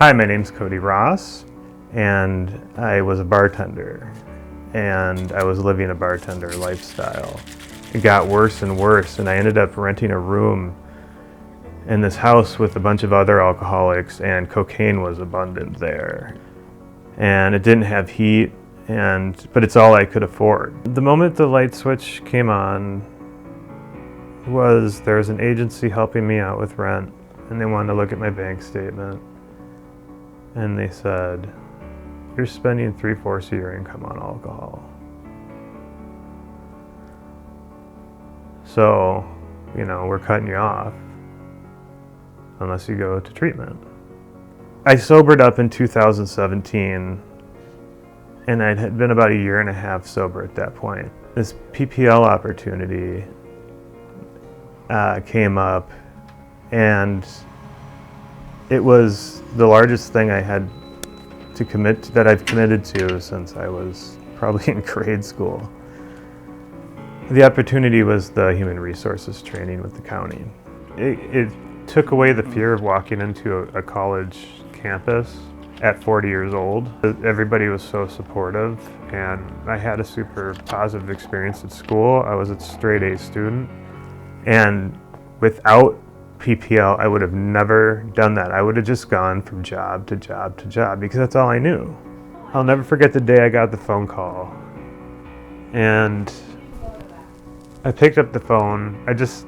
Hi, my name's Cody Ross, and I was a bartender, and I was living a bartender lifestyle. It got worse and worse, and I ended up renting a room in this house with a bunch of other alcoholics, and cocaine was abundant there. And it didn't have heat, but it's all I could afford. The moment the light switch came on was there was an agency helping me out with rent, and they wanted to look at my bank statement. And they said, "You're spending 3/4 of your income on alcohol. So, we're cutting you off unless you go to treatment." I sobered up in 2017, and I had been about a year and a half sober at that point. This PPL opportunity came up, and it was the largest thing I had to that I've committed to since I was probably in grade school. The opportunity was the human resources training with the county. It took away the fear of walking into a college campus at 40 years old. Everybody was so supportive, and I had a super positive experience at school. I was a straight A student, and without PPL, I would have never done that. I would have just gone from job to job to job because that's all I knew. I'll never forget the day I got the phone call, and I picked up the phone.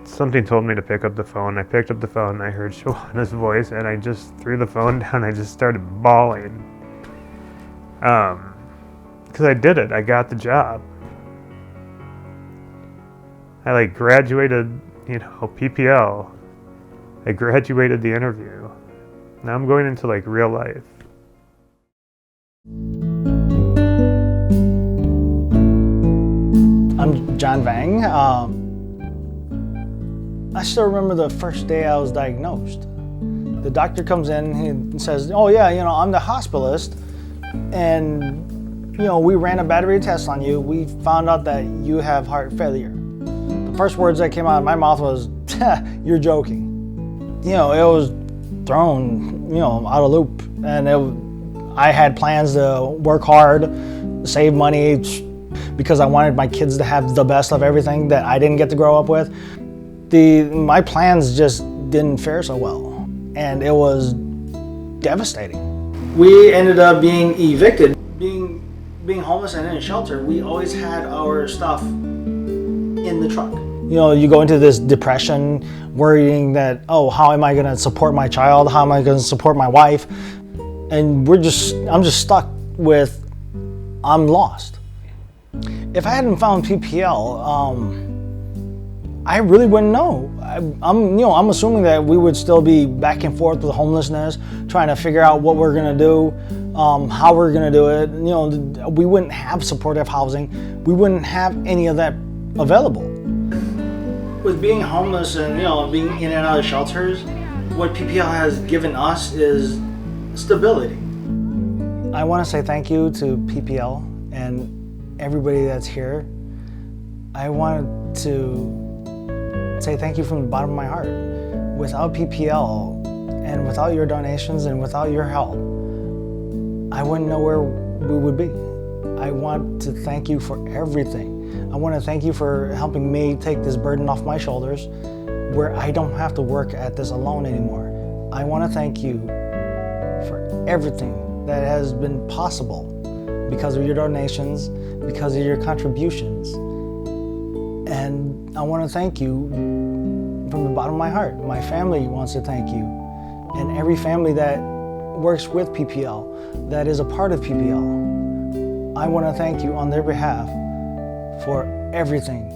Something told me to pick up the phone. I picked up the phone and I heard Shawana's voice, and I just threw the phone down. I just started bawling. Because I did it. I got the job. I graduated, PPL. I graduated the interview. Now I'm going into real life. I'm John Vang. I still remember the first day I was diagnosed. The doctor comes in, he says, "Oh yeah, I'm the hospitalist, and we ran a battery test on you. We found out that you have heart failure." The first words that came out of my mouth was, "You're joking." It was thrown, out of loop, and I had plans to work hard, save money, because I wanted my kids to have the best of everything that I didn't get to grow up with. My plans just didn't fare so well, and it was devastating. We ended up being evicted. Being homeless and in a shelter, we always had our stuff in the truck. You go into this depression, worrying that, how am I going to support my child? How am I going to support my wife? And I'm just stuck with, I'm lost. If I hadn't found PPL, I really wouldn't know. I'm assuming that we would still be back and forth with homelessness, trying to figure out what we're gonna do, how we're gonna do it. We wouldn't have supportive housing. We wouldn't have any of that available. With being homeless and being in and out of shelters, what PPL has given us is stability. I want to say thank you to PPL and everybody that's here. I wanted to say thank you from the bottom of my heart. Without PPL and without your donations and without your help, I wouldn't know where we would be. I want to thank you for everything. I want to thank you for helping me take this burden off my shoulders where I don't have to work at this alone anymore. I want to thank you for everything that has been possible because of your donations, because of your contributions. And I want to thank you from the bottom of my heart. My family wants to thank you, and every family that works with PPL, that is a part of PPL. I want to thank you on their behalf for everything.